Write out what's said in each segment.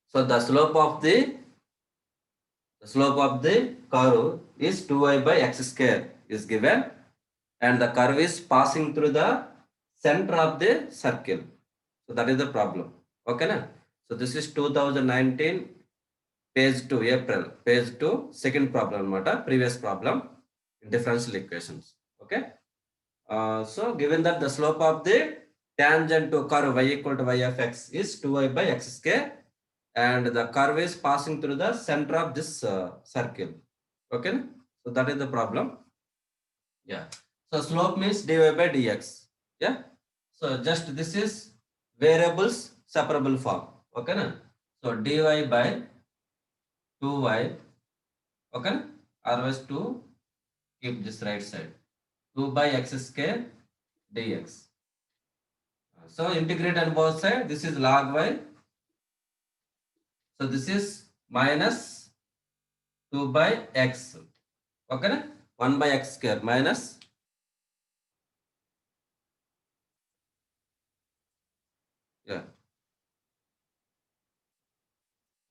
So the slope of the curve is 2y by x square is given, and the curve is passing through the center of the circle. So that is the problem. Okay, na? So this is 2019 page 2 April page 2 second problem anamata, previous problem in differential equations. Okay. So given that the slope of the tangent to curve y equal to y of x is 2y by x square, and the curve is passing through the center of this circle. Okay, so that is the problem. Yeah. So slope means dy by dx. Yeah. So just this is variables separable form. Okay, na? So dy by 2y. Okay, na? Always to keep this right side. 2 by x square dx. So integrate on both sides. This is log y. So this is minus 2 by x. Okay, na? 1 by x square minus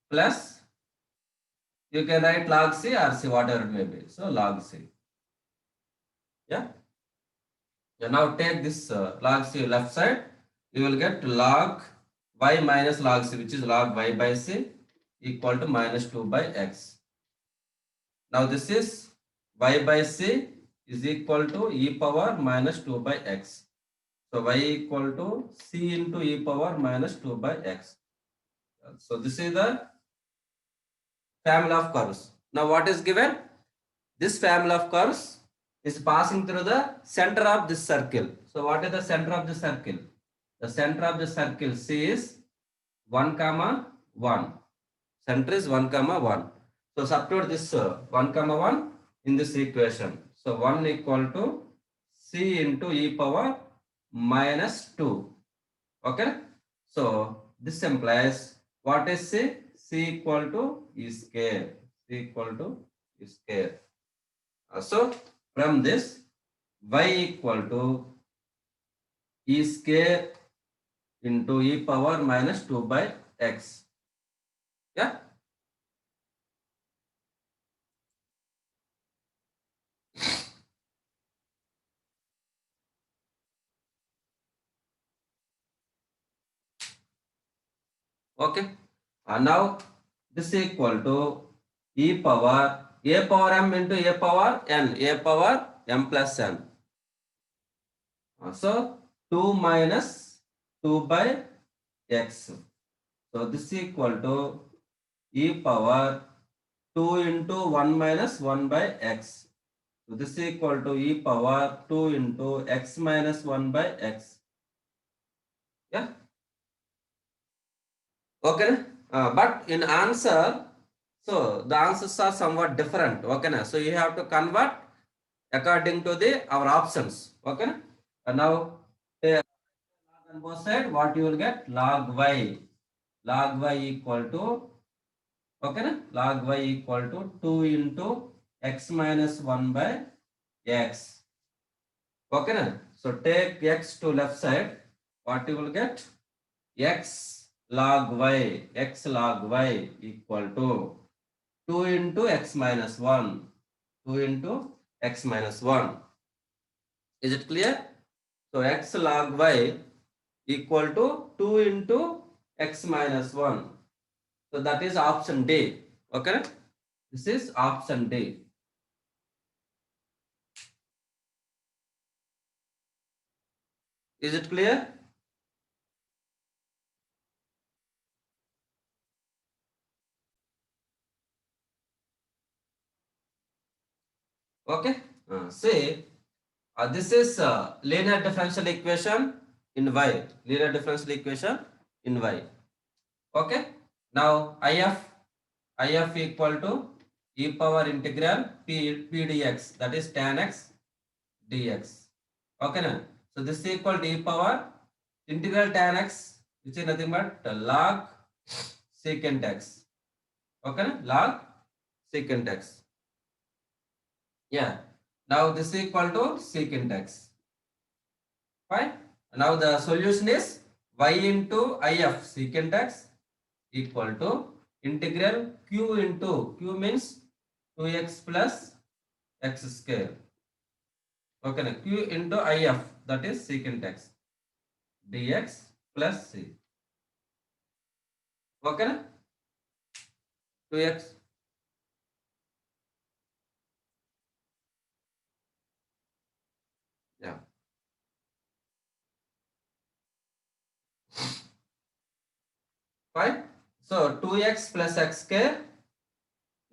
plus you can write log c or c whatever it may be. So log c. Yeah. Yeah. Now take this log c left side. You will get log y minus log c, which is log y by c equal to minus 2 by x. Now this is y by c is equal to e power minus 2 by x. So y equal to c into e power minus 2 by x. So this is the family of curves. Now what is given? This family of curves is passing through the center of this circle. So what is the center of the circle? The center of the circle C is 1 comma 1. Center is 1 comma 1. So substitute this 1 comma 1 in this equation. So 1 equal to C into e power minus 2. Okay. So this implies what is C? C equal to E square. C equal to E square. So from this y equal to E square into e power minus 2 by x. Yeah. Okay. And now this is equal to e power a power m into a power n, a power m plus n. So 2 minus 2 by x. So this is equal to e power 2 into 1 minus 1 by x. So this is equal to e power 2 into x minus 1 by x. Yeah. Okay. But in answer, so the answers are somewhat different. Okay. So you have to convert according to our options. Okay. Now on both sides, what you will get? Log y. Log y equal to, okay, log y equal to 2 into x minus 1 by x. Okay. So take x to left side. What you will get? X log y equal to 2 into x minus 1. 2 into x minus 1. Is it clear? So x log y equal to 2 into x minus 1. So that is option D. Okay. This is option D. Is it clear? Okay. Say this is linear differential equation in y. Linear differential equation in y. Okay. Now if equal to e power integral p dx, that is tan x dx. Okay. Now, so this is equal to e power integral tan x, which is nothing but log secant x. Okay. Now, log secant x. Yeah. Now this is equal to secant x. Fine. Now the solution is y into if secant x equal to integral q into q means 2x plus x square. Okay, na? Q into if, that is secant x dx plus c. Okay, na? 2x. Yeah. Fine. So 2x plus x square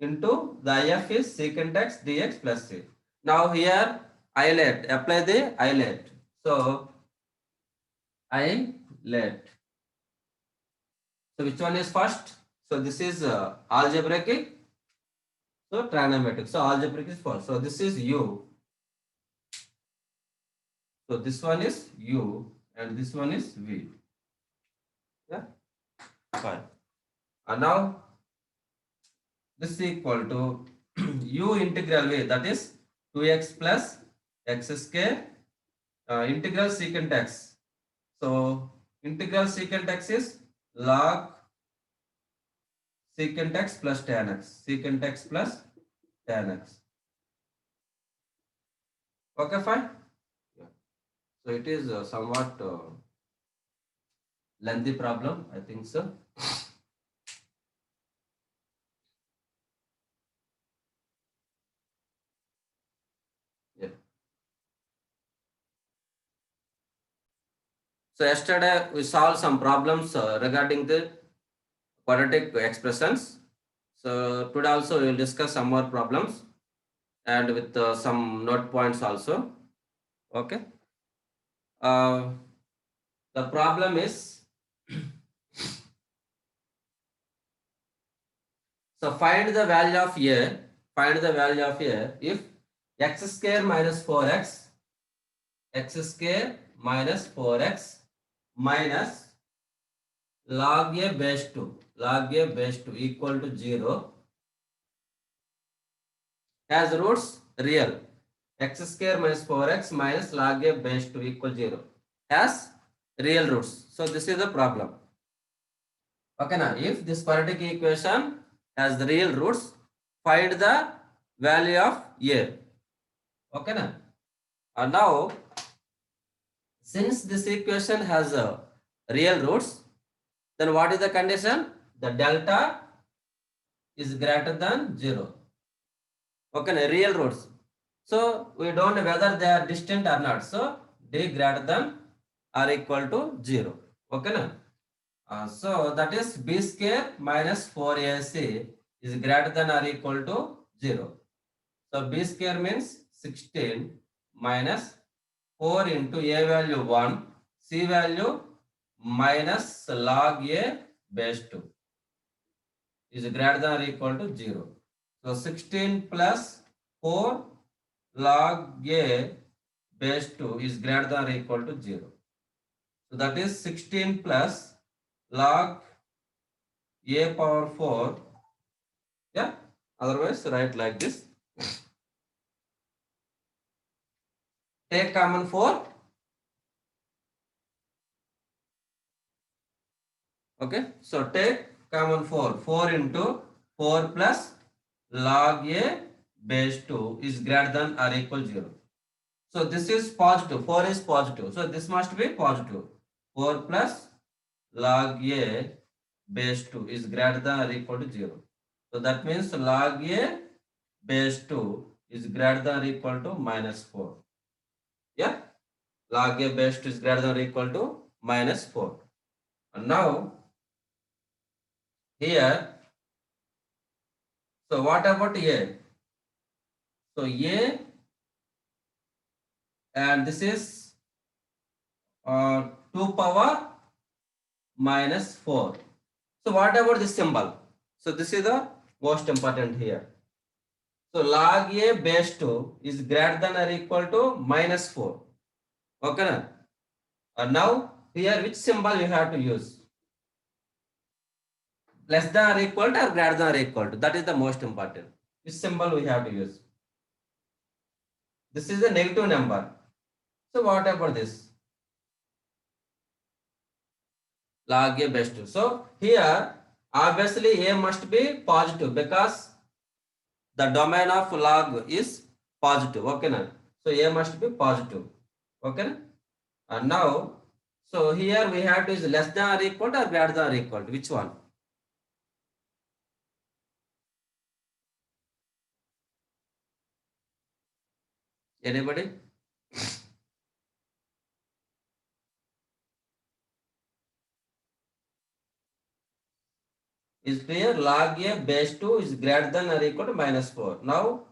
into the if is secant x dx plus c. Now here islet, apply the islet. So islet. So which one is first? So this is algebraic. So trigonometric. So algebraic is first. So this is u. So this one is u and this one is v. Yeah. Fine. And now this is equal to u integral v, that is 2x plus x square integral secant x. So integral secant x is log secant x plus tan x. Secant x plus tan x. Okay, fine. Yeah. So it is somewhat lengthy problem, I think so. Yeah. So yesterday we solved some problems regarding the quadratic expressions. So today also we will discuss some more problems and with some note points also. Okay. The problem is so find the value of a. Find the value of a if x square minus 4x, x square minus 4x minus log a base 2, log a base 2 equal to 0 has roots real. X square minus 4x minus log a base 2 equal 0 has real roots. So this is the problem. Okay, now if this quadratic equation has the real roots, find the value of a. Okay, now and now since this equation has real roots, then what is the condition? The delta is greater than 0. Okay, now real roots. So we don't know whether they are distant or not. So d greater than or equal to 0. Okay, now. So that is b square minus 4ac is greater than or equal to 0. So b square means 16 minus 4 into a value 1, c value minus log a base 2 is greater than or equal to 0. So 16 plus 4 log a base 2 is greater than or equal to 0. So that is 16 plus log a power 4. Yeah, otherwise write like this. Take common 4. Okay, so take common 4. 4 into 4 plus log a base 2 is greater than or equal to 0. So this is positive. 4 is positive. So this must be positive. 4 plus log a base 2 is greater than or equal to 0. So that means log a base 2 is greater than or equal to minus 4. Yeah, log a base 2 is greater than or equal to minus 4. And now here, so what about a? So a and this is 2 power minus 4. So what about this symbol? So this is the most important here. So log a base 2 is greater than or equal to minus 4. Okay. Na? And now here which symbol you have to use? Less than or equal to or greater than or equal to. That is the most important. Which symbol we have to use? This is a negative number. So what about this? Log a base 2. So here Obviously a must be positive because the domain of log is positive. Okay na? So a must be positive. Okay na? And now, so here we have to is less than or equal to or greater than or equal to which one? Anybody? Is clear? Log a base 2 is greater than or equal to -4. Now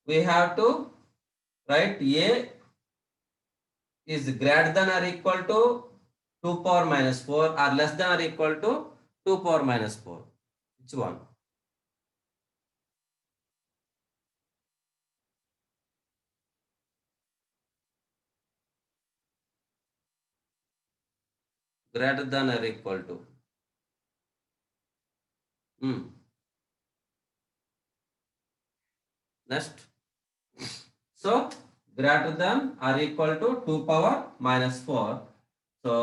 we have to write a is greater than or equal to 2 power minus 4 or less than or equal to 2 power minus 4. Which one? Greater than or equal to. Next. So greater than or equal to 2 power minus 4. So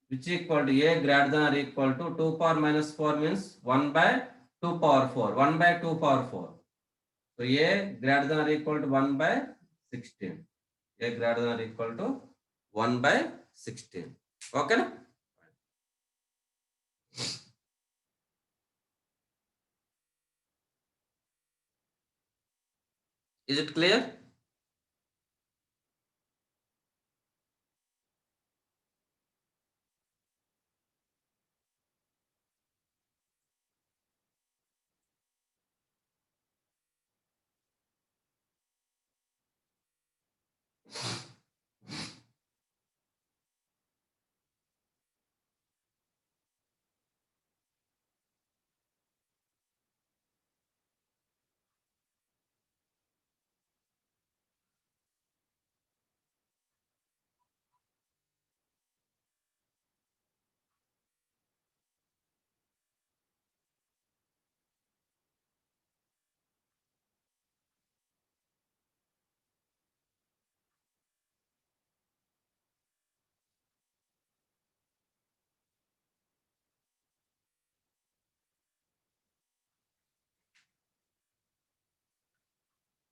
which equal to a greater than or equal to 2 power minus 4 means 1 by 2 power 4. 1 by 2 power 4. So a greater than or equal to 1 by 16. A greater than or equal to 1 by 16. Okay na? Is it clear?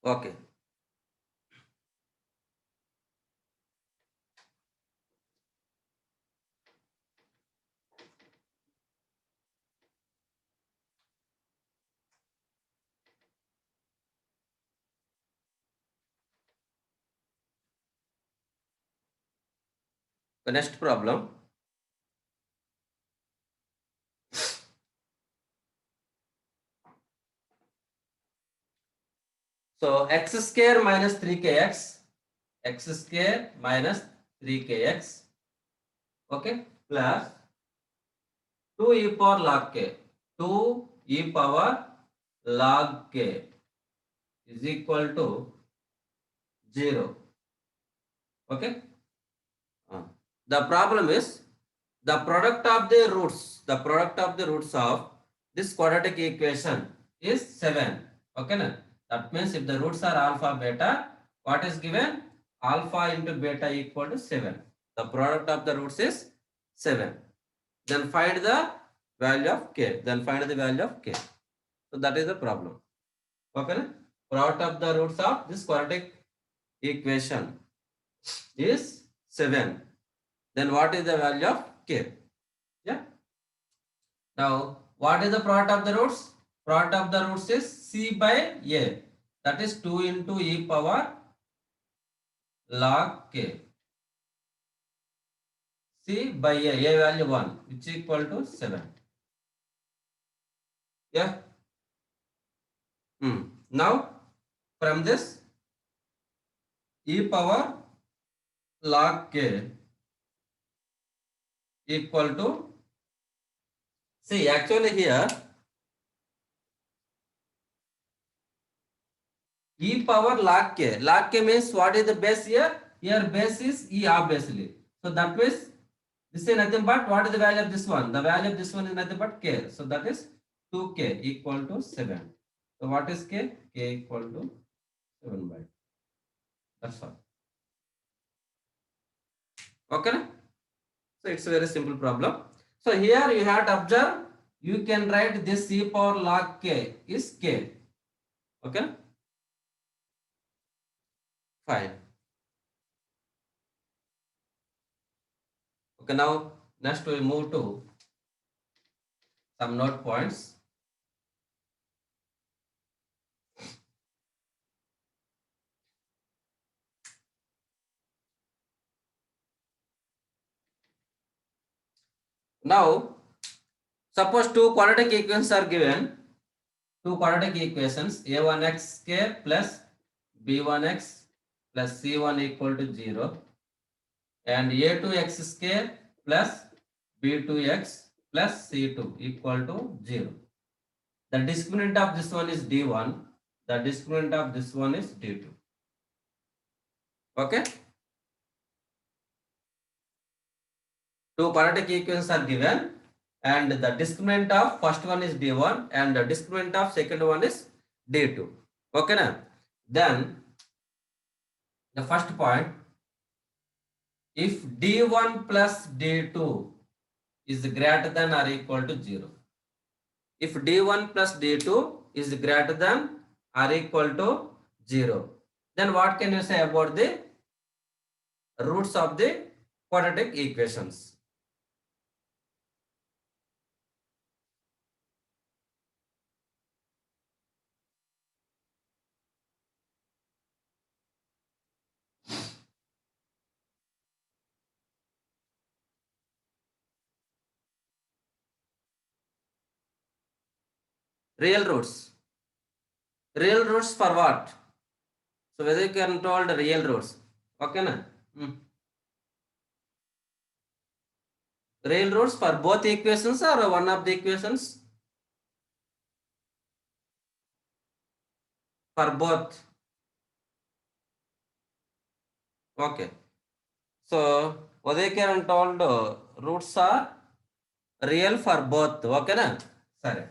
Okay. The next problem. So x square minus 3kx, x square minus 3kx, okay, plus 2 e power log k, 2 e power log k is equal to 0. Okay. The problem is the product of the roots of this quadratic equation is 7. Okay na? That means if the roots are alpha beta, what is given? Alpha into beta equal to 7. The product of the roots is 7. Then find the value of k. So that is the problem. Okay na? Product of the roots of this quadratic equation is 7. Then what is the value of k? Yeah. Now, what is the product of the roots? Product of the roots is c by a. That is 2 into e power log k. C by a value 1, which is equal to 7. Yeah. Now, from this e power log k equal to, see actually here e power log k. Log k means what is the base here? Here base is e obviously. So that means this is nothing but what is the value of this one? The value of this one is nothing but k. So that is 2k equal to 7. So what is k? K equal to 7 by 2. That's all. Okay. So it's a very simple problem. So here you have to observe, you can write this e power log k is k. Okay, fine. Okay, now next we move to some note points. Now, suppose two quadratic equations are given. Two quadratic equations a1x plus b1x plus c1 equal to 0 and a2x plus b2x plus c2 equal to 0. The discriminant of this one is d1. The discriminant of this one is d2. Okay. Two quadratic equations are given and the discriminant of first one is d1 and the discriminant of second one is d2. Okay na? Then the first point, if d1 plus d2 is greater than or equal to 0. If d1 plus d2 is greater than or equal to 0, then what can you say about the roots of the quadratic equations? Real roots. Real roots for what? So whether you can told real roots. Okay na? Real roots for both equations or one of the equations? For both. Okay. So Udayakaran told roots are real for both. Okay na? Sorry.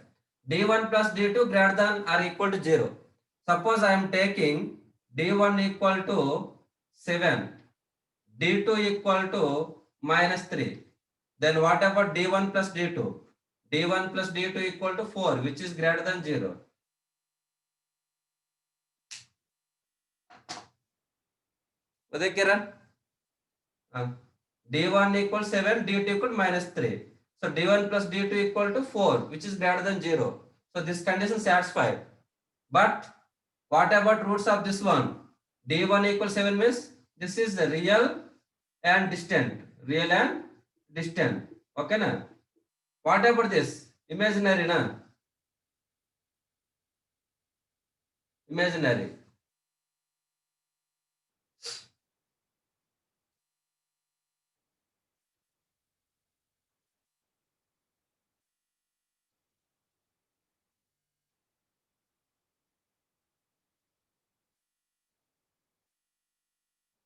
d1 plus d2 greater than or equal to 0. Suppose I am taking d1 equal to 7, d2 equal to minus 3. Then what about d1 plus d2? d1 plus d2 equal to 4, which is greater than 0. Udayakaran? d1 equals 7, d2 equal minus 3. So d1 plus d2 equal to 4, which is greater than 0. So this condition satisfied. But what about roots of this one? d1 equals 7 means this is the real and distant. Real and distant. Okay na? What about this? Imaginary na? Imaginary.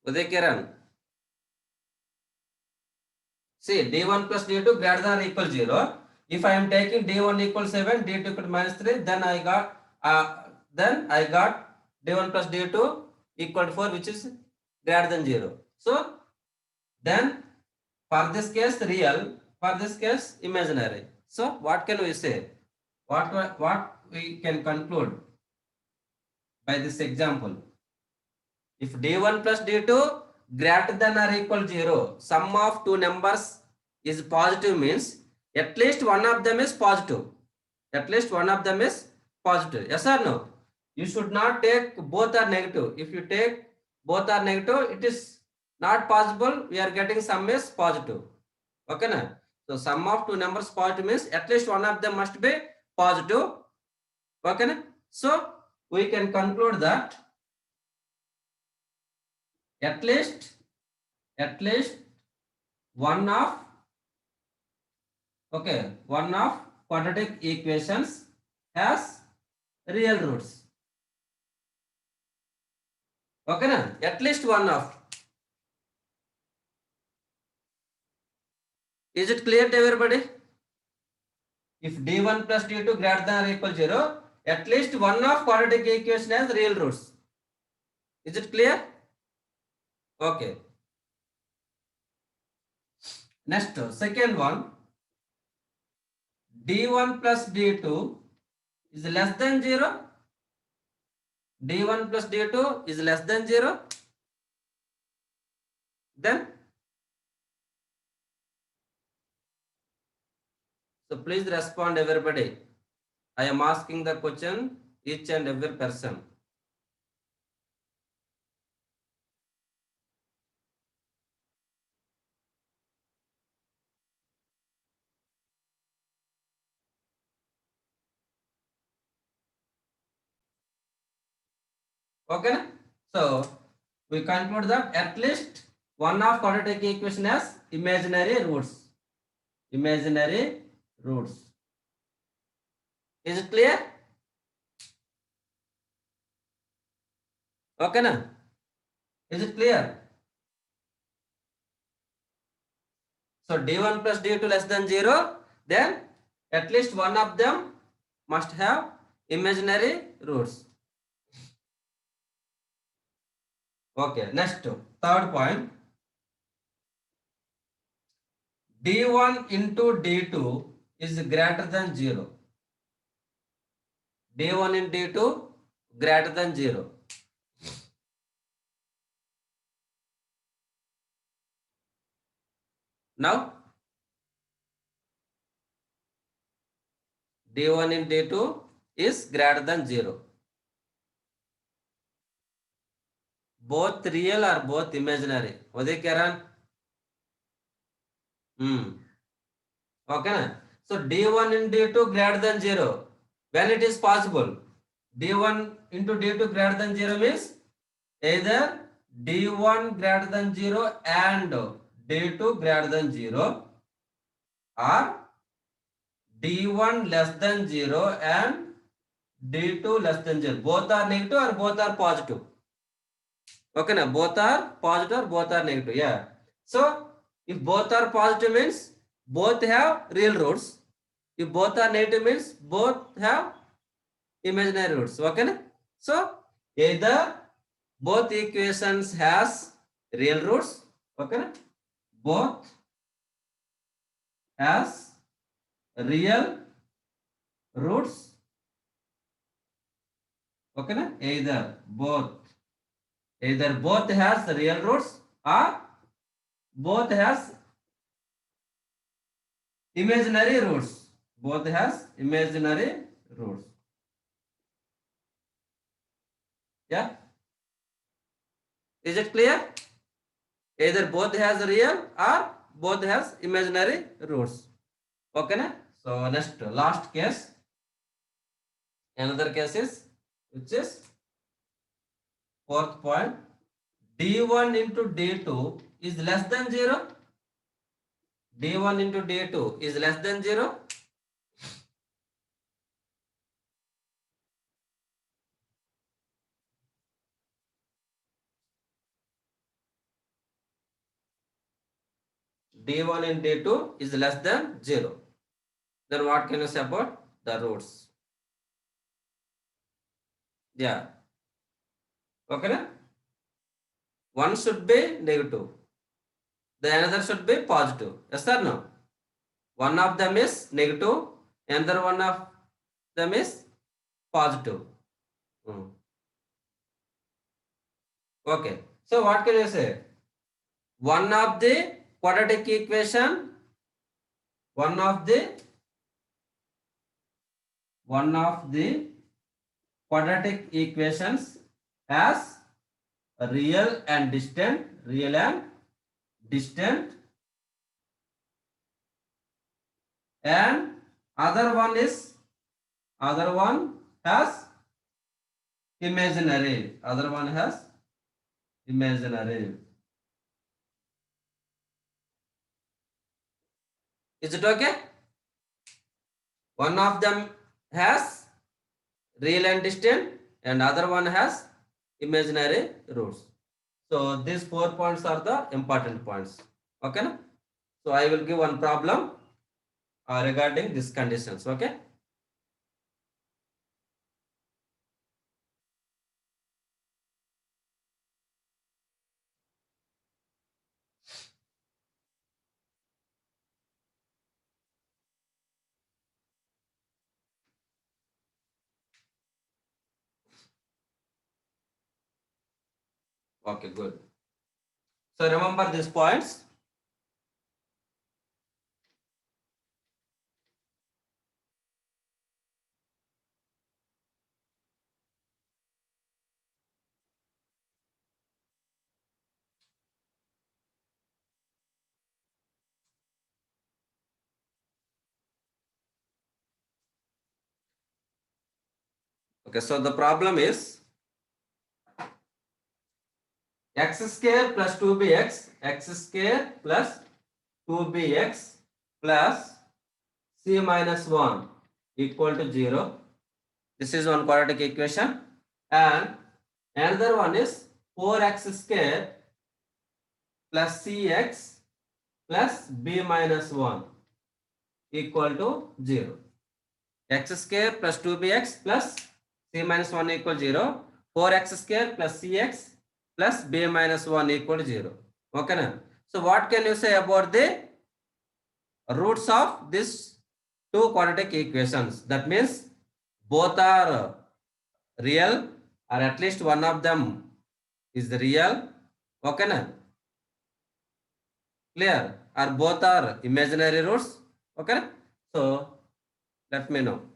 Udayakaran. See, d1 plus d2 greater than or equal 0. If I am taking d1 equals 7, d2 equal minus 3, then I got d1 plus d2 equal to 4, which is greater than 0. So then for this case real, for this case imaginary. So what can we say? What we can conclude by this example? If d1 plus d2 greater than or equal 0, sum of two numbers is positive means at least one of them is positive. At least one of them is positive. Yes or no? You should not take both are negative. If you take both are negative, it is not possible. We are getting sum is positive. Okay na? So sum of two numbers positive means at least one of them must be positive. Okay na? So we can conclude that at least one of one of quadratic equations has real roots. Okay na? At least one of. Is it clear to everybody? If d1 plus d2 greater than or equal 0, at least one of quadratic equation has real roots. Is it clear? Okay. Next, second one. d1 plus d2 is less than 0. d1 plus d2 is less than 0. Then, so please respond everybody. I am asking the question each and every person. Okay. So we conclude that at least one of quadratic equation has imaginary roots. Imaginary roots. Is it clear? Okay, na? Is it clear? So d1 plus d2 less than 0, then at least one of them must have imaginary roots. Okay, next, third point. d1 into d2 is greater than 0. d1 in d2 greater than 0. Now, d1 in d2 is greater than 0. Both real or both imaginary? Uday Karan? Okay. So d1 in d2 greater than 0. When it is possible? d1 into d2 greater than 0 means either d1 greater than 0 and d2 greater than 0, or d1 less than 0 and d2 less than 0. Both are negative or both are positive. Okay, na? Both are positive or both are negative. Yeah. So if both are positive means both have real roots. If both are negative means both have imaginary roots. Okay, na? So either both equations has real roots. Okay, na? Both has real roots. Okay, na? Either both has real roots or both has imaginary roots. Both has imaginary roots. Yeah. Is it clear? Either both has real or both has imaginary roots. Okay, na? So next, last case. Another case is, which is fourth point. d1 into d2 is less than 0. d1 into d2 is less than 0. d1 and d2 is less than 0. Then what can you say about the roots? Yeah. Okay, na? One should be negative. The another should be positive. Yes or no? One of them is negative, another one of them is positive. Okay. So what can you say? One of the quadratic equation, one of the quadratic equations has real and distant, and other one has imaginary. Other one has imaginary. Is it okay? One of them has real and distant, and other one has imaginary roots. So these 4 points are the important points. Okay, na? So I will give one problem regarding these conditions. Okay. Okay, good. So remember these points. Okay, so the problem is x square plus 2bx, x square plus 2bx plus c minus 1 equal to 0. This is one quadratic equation. And another one is 4x square plus cx plus b minus 1 equal to 0. X square plus 2bx plus c minus 1 equal 0. 4x square plus cx plus b minus 1 equal to 0. Okay na? So what can you say about the roots of these two quadratic equations? That means both are real, or at least one of them is real. Okay na? Clear? Or both are imaginary roots. Okay na? So let me know.